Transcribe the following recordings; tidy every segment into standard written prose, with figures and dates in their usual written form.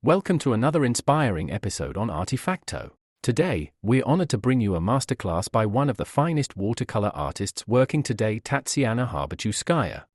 Welcome to another inspiring episode on Artefacto. Today, we're honored to bring you a masterclass by one of the finest watercolor artists working today, Tatsiana Harbacheuskaya.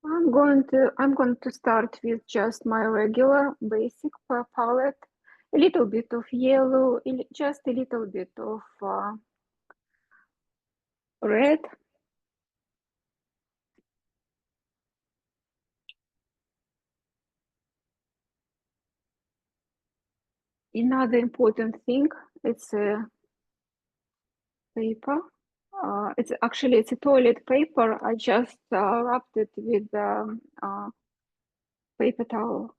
I'm going to start with just my regular basic palette, a little bit of yellow, just a little bit of red. Another important thing, it's a paper. It's a toilet paper. I just wrapped it with paper towel.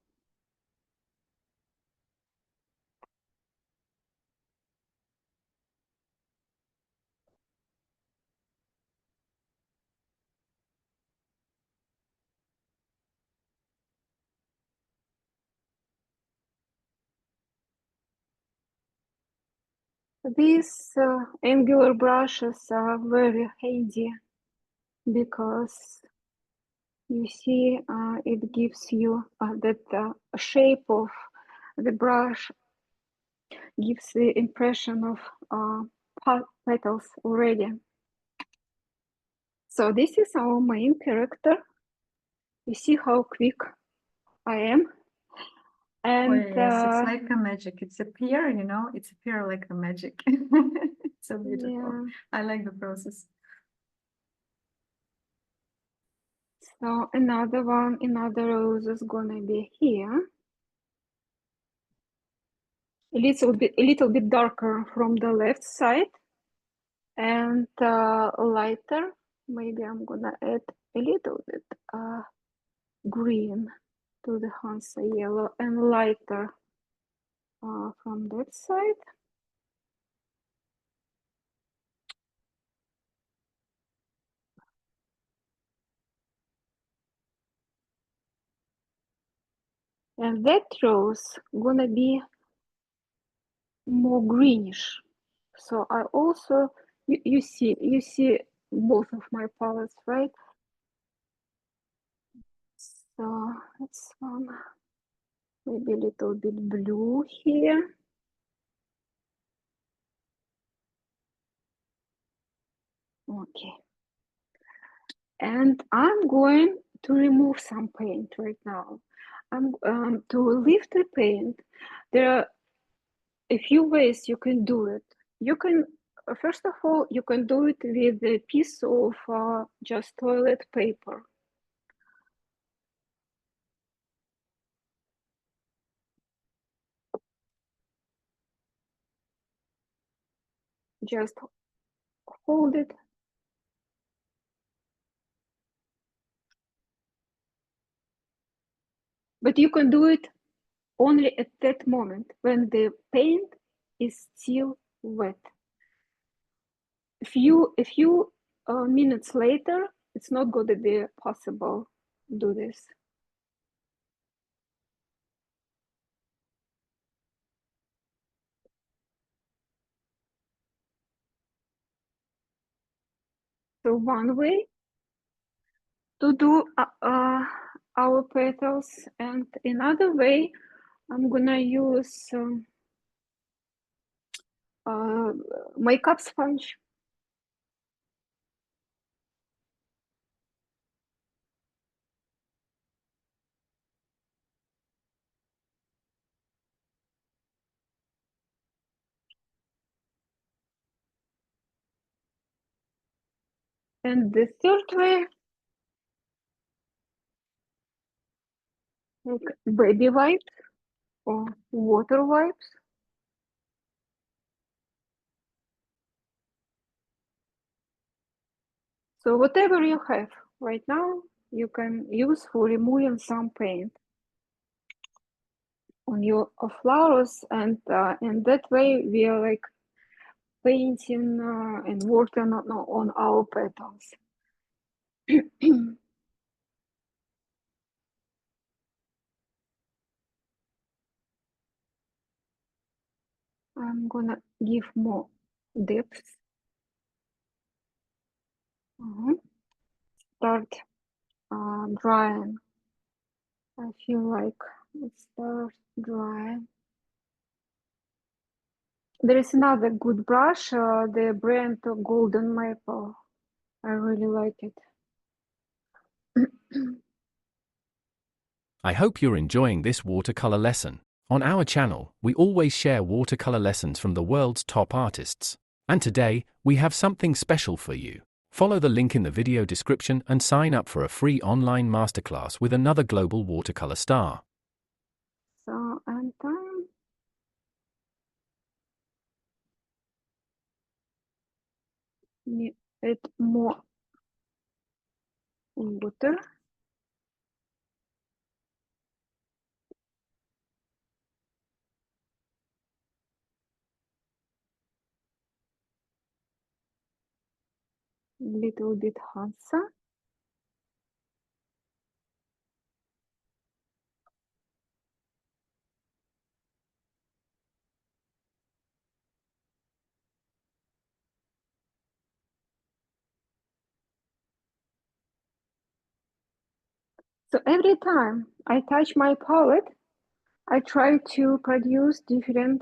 These angular brushes are very handy because you see it gives you that shape of the brush gives the impression of petals already. So this is our main character. You see how quick I am. And yes, it's like a magic. It's appear, it's appear like a magic. It's so beautiful. Yeah. I like the process. So another rose is gonna be here. A little bit darker from the left side and lighter. Maybe I'm gonna add a little bit green to the Hansa yellow and lighter from that side. And that rose gonna be more greenish. So I also, you see both of my palettes, right? So it's maybe a little bit blue here. Okay. And I'm going to remove some paint right now. I'm to lift the paint. There are a few ways you can do it. You can, first of all, you can do it with a piece of just toilet paper. Just hold it. But you can do it only at that moment when the paint is still wet. A few minutes later, it's not going to be possible to do this. So one way to do our petals, and another way, I'm gonna use makeup sponge. And the third way, like baby wipes or water wipes. So whatever you have right now, you can use for removing some paint on your flowers, and in that way we are like painting and working on our petals. I'm gonna give more depth. Start drying. I feel like it starts dry. There is another good brush, the brand Golden Maple. I really like it. I hope you're enjoying this watercolor lesson. On our channel, we always share watercolor lessons from the world's top artists. And today, we have something special for you. Follow the link in the video description and sign up for a free online masterclass with another global watercolor star. So, and time. Add more water. Little bit Hansa. So every time I touch my palette, I try to produce different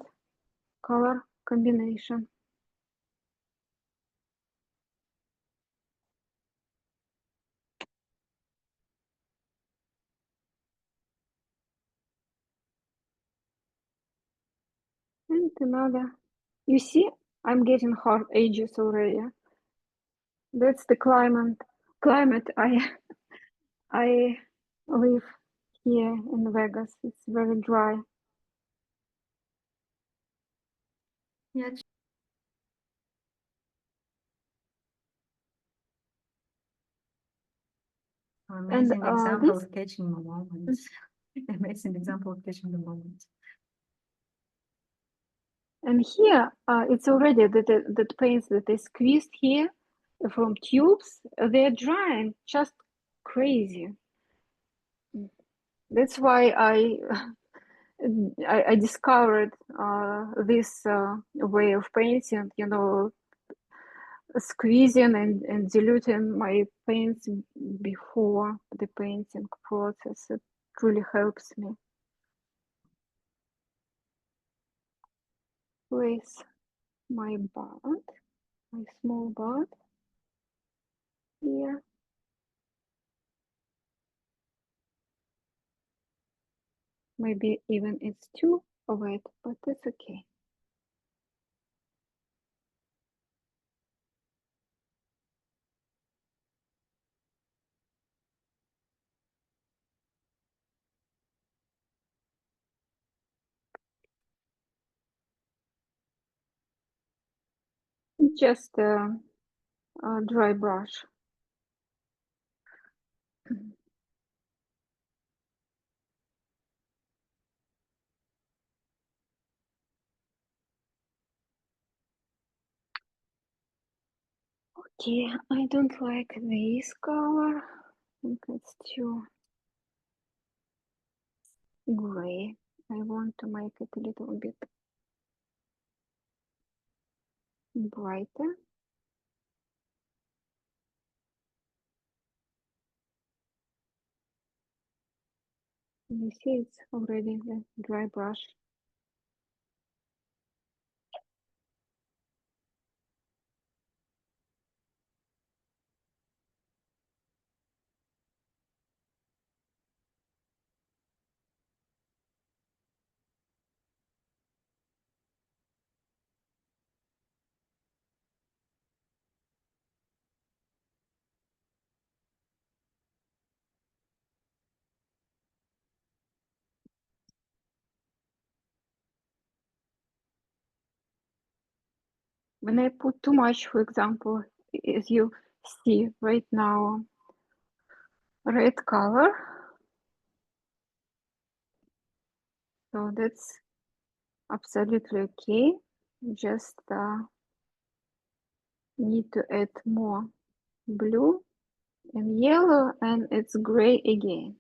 color combination. And another. You see, I'm getting hard edges already. That's the climate I live here in Vegas. It's very dry. Yeah. Amazing example of catching the moment. Amazing example of catching the moment. And here, it's already that paints that is squeezed here from tubes. They're drying just crazy. That's why I discovered this way of painting, you know, squeezing and diluting my paints before the painting process. It really helps me. Place my bud, my small bud here. Maybe even it's too wet, but it's okay. Just a dry brush. Okay, I don't like this color. I think it's too gray. I want to make it a little bit brighter. You see, it's already the dry brush. When I put too much, for example, as you see right now, red color, so that's absolutely okay. Just need to add more blue and yellow, and it's gray again.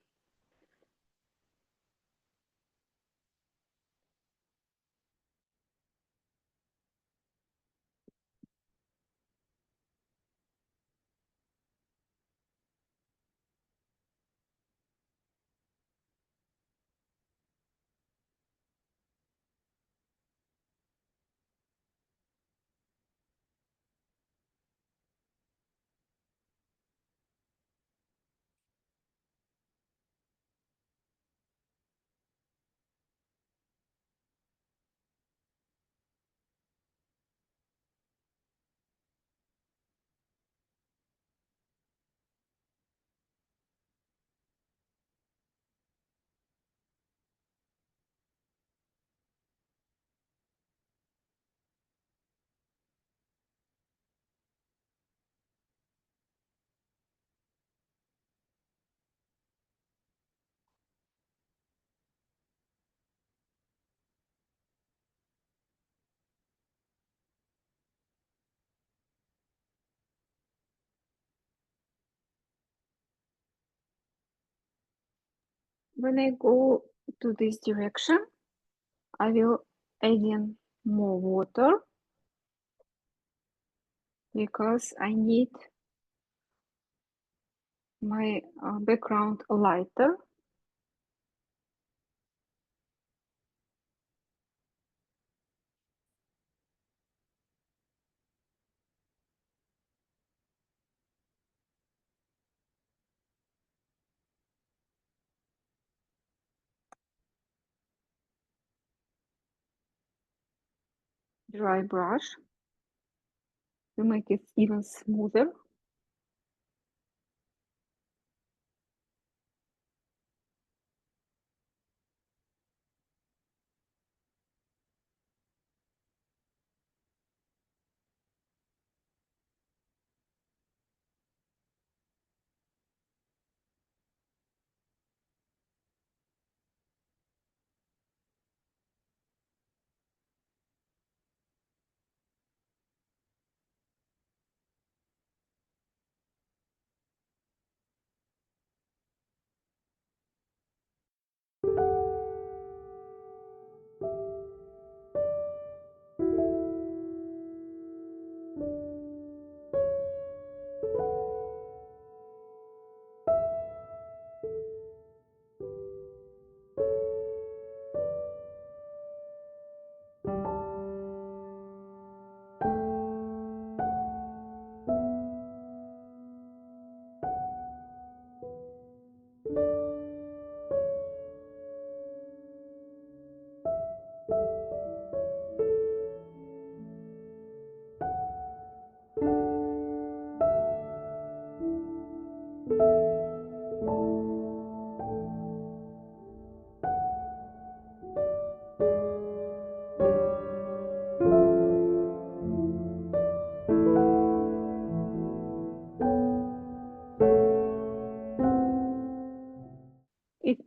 when I go to this direction, I will add in more water because I need my background lighter. Dry brush to make it even smoother.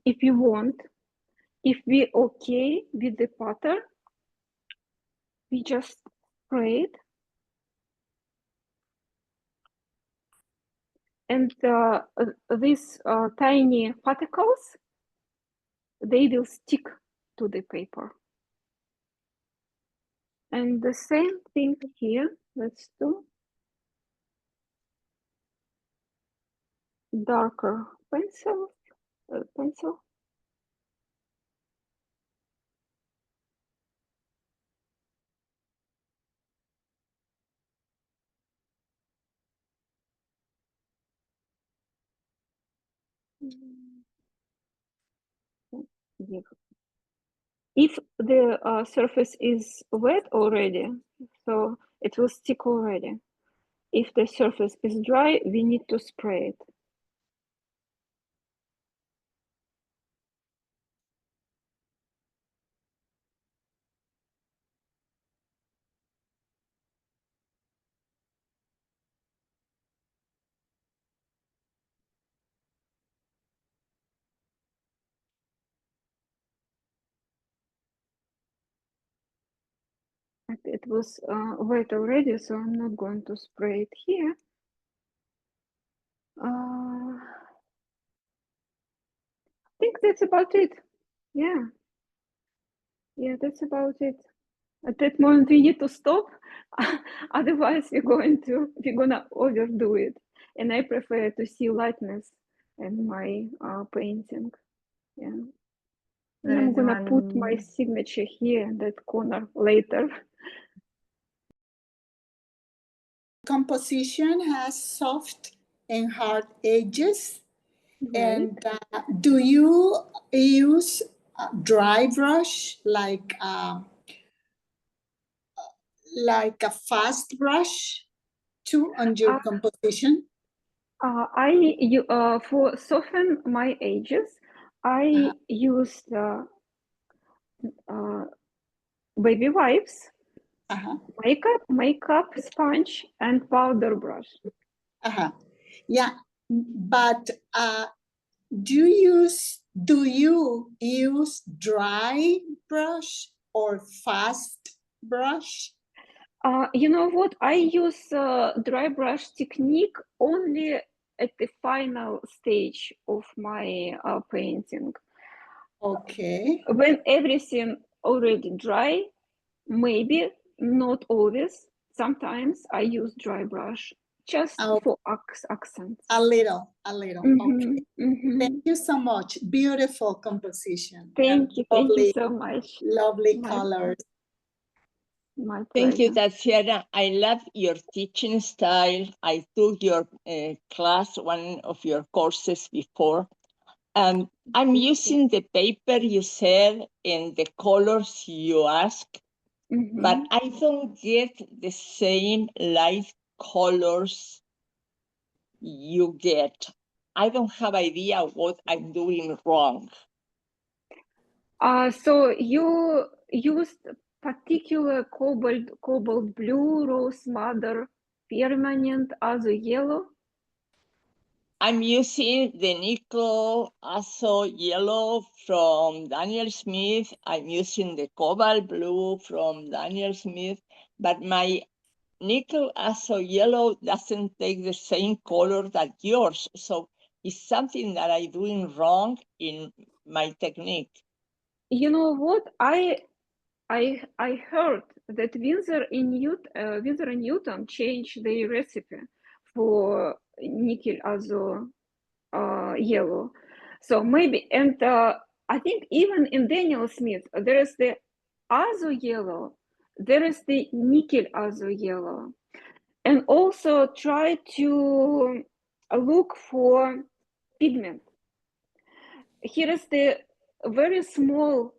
If you want, if we're okay with the pattern, we just spray it. And these tiny particles, they will stick to the paper. And the same thing here, let's do darker pencil. If the surface is wet already, so it will stick already. If the surface is dry, we need to spray it. It was wet already, so I'm not going to spray it here. I think that's about it. Yeah, that's about it. At that moment, we need to stop. Otherwise, we're gonna overdo it. And I prefer to see lightness in my painting. Yeah. And I'm gonna put my signature here in that corner later. Composition has soft and hard edges. Right. And do you use dry brush like a fast brush too on your composition? For soften my edges, I use baby wipes, makeup sponge, and powder brush. Yeah, but do you use dry brush or fast brush? You know what? I use dry brush technique only at the final stage of my painting. Okay. When everything already dry, maybe not always. Sometimes I use dry brush just Oh. for accents. A little. Okay. Thank you so much. Beautiful composition. Thank you Lovely, so much. lovely My- colors. My Thank you, pleasure. Tatsiana. I love your teaching style. I took your class, one of your courses before. I'm Thank you. using the paper you said and the colors you ask, but I don't get the same light colors you get. I don't have idea what I'm doing wrong. So you used particular cobalt blue, rose madder, permanent, azo yellow. I'm using the nickel azo yellow from Daniel Smith. I'm using the cobalt blue from Daniel Smith, but my nickel azo yellow doesn't take the same color that yours. So it's something that I'm doing wrong in my technique. You know what? I heard that Winsor and Newton changed their recipe for nickel azo yellow. So maybe, and I think even in Daniel Smith, there is the azo yellow, there is the nickel azo yellow. And also try to look for pigment. Here is the very small,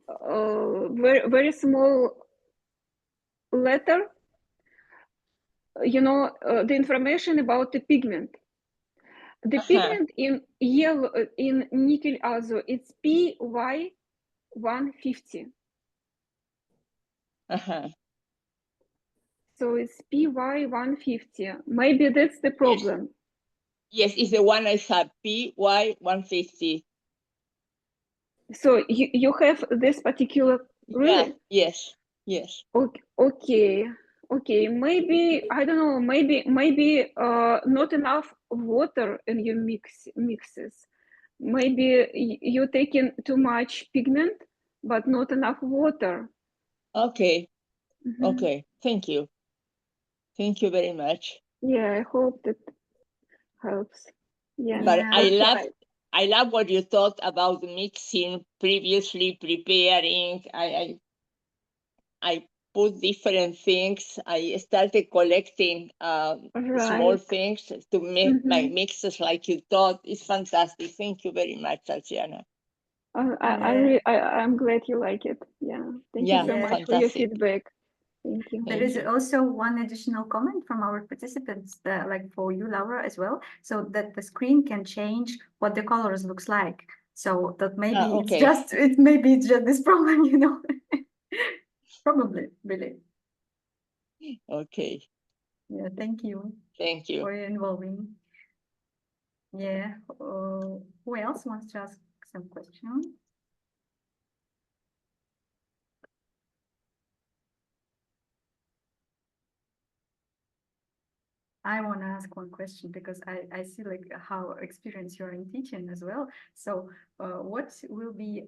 very small letter, the information about the pigment. The pigment in yellow, in nickel azo, it's PY150. So it's PY150. Maybe that's the problem. Yes, it's the one I have, PY150. So you have this particular, really? Yeah, yes. Okay. Maybe, I don't know, maybe not enough water in your mixes. Maybe you're taking too much pigment, but not enough water. Okay. Okay. Thank you. Thank you very much. Yeah, I hope that helps. Yeah. But Yeah. I love what you thought about mixing, previously preparing. I put different things. I started collecting small things to make my mixes like you thought. It's fantastic. Thank you very much, Tatsiana. I'm glad you like it. Yeah. Thank you so much for your feedback. Thank you. There is also one additional comment from our participants, like for you, Laura, as well, so that the screen can change what the colors looks like. So that maybe maybe it's just this problem, you know. Probably, really. Okay. Yeah, thank you. Thank you for involving. Yeah. Who else wants to ask some questions? I want to ask one question because I see like how experienced you are in teaching as well. So what will be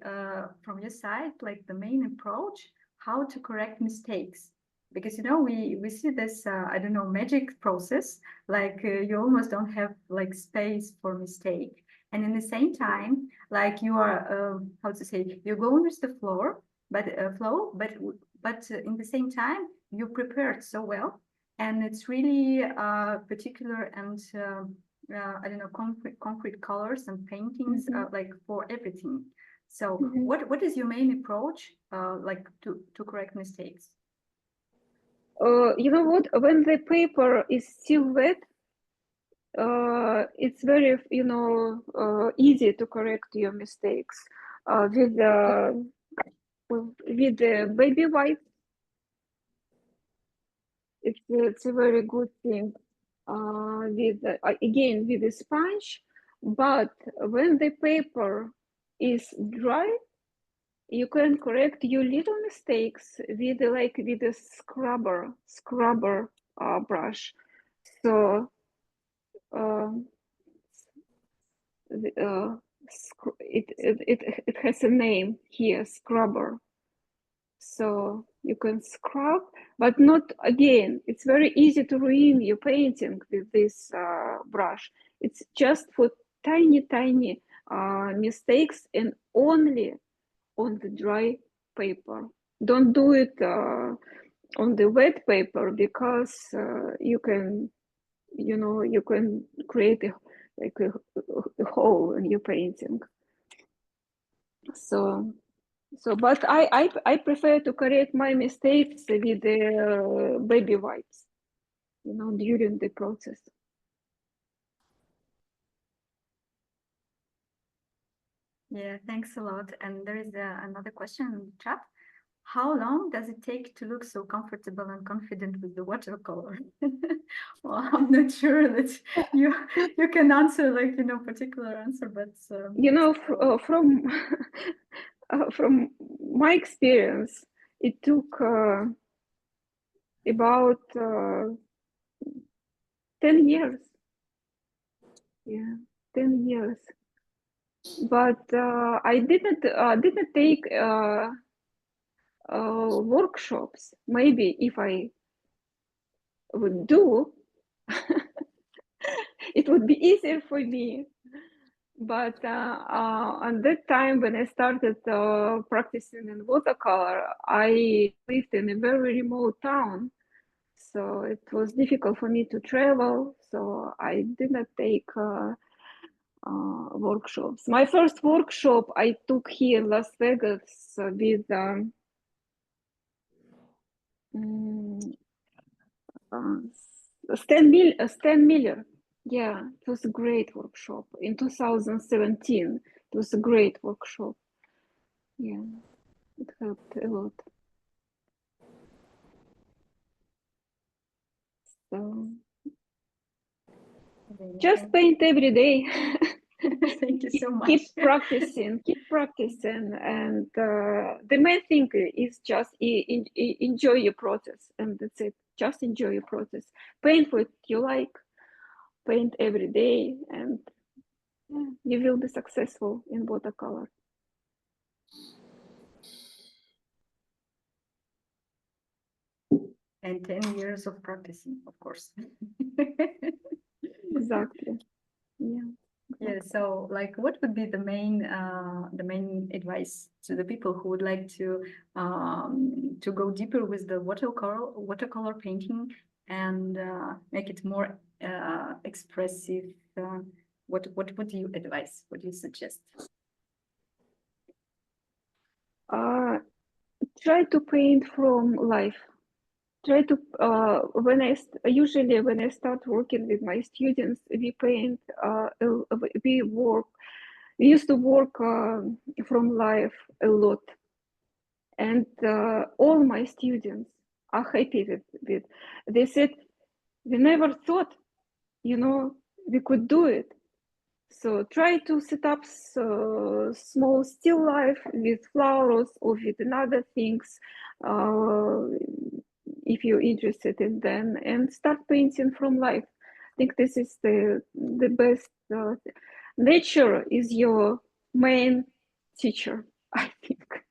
from your side like the main approach, how to correct mistakes? Because, you know, we see this, I don't know, magic process, like you almost don't have like space for mistake. And in the same time, like you are, how to say, you're going with the flow, but in the same time, you prepared so well. And it's really particular and I don't know, concrete colors and paintings like for everything. So what is your main approach like to correct mistakes? You know what? When the paper is still wet, it's very, easy to correct your mistakes with the baby white. It's a very good thing with again with the sponge, but when the paper is dry, you can correct your little mistakes with a scrubber brush. So it has a name here, scrubber. So you can scrub, but not again. It's very easy to ruin your painting with this brush. It's just for tiny mistakes, and only on the dry paper. Don't do it on the wet paper, because you can create a hole in your painting. But I prefer to correct my mistakes with the baby wipes, during the process. Yeah, thanks a lot. And there is another question in the chat. How long does it take to look so comfortable and confident with the watercolor? Well, I'm not sure that you can answer particular answer, but from from my experience, it took about 10 years. Yeah, 10 years. But I didn't take workshops. Maybe if I would do, it would be easier for me. But at that time, when I started practicing in watercolor, I lived in a very remote town. So it was difficult for me to travel. So I did not take workshops. My first workshop I took here in Las Vegas with Stan Miller. Yeah, it was a great workshop in 2017. It was a great workshop. Yeah, it helped a lot. So just paint every day. Thank you so much. Keep practicing, and the main thing is just enjoy your process, and that's it. Just enjoy your process. Paint what you like, paint every day, and you will be successful in watercolor. And 10 years of practicing, of course. Exactly. Yeah. Yeah, so what would be the main advice to the people who would like to go deeper with the watercolor painting and make it more expressive? What would you advise? What do you suggest? Try to paint from life. Try to usually when I start working with my students, we paint. We used to work from life a lot, and all my students are happy with it. They said we never thought, we could do it. So try to set up small still life with flowers or with other things, if you're interested in them, and start painting from life. I think this is the best. Nature is your main teacher, I think.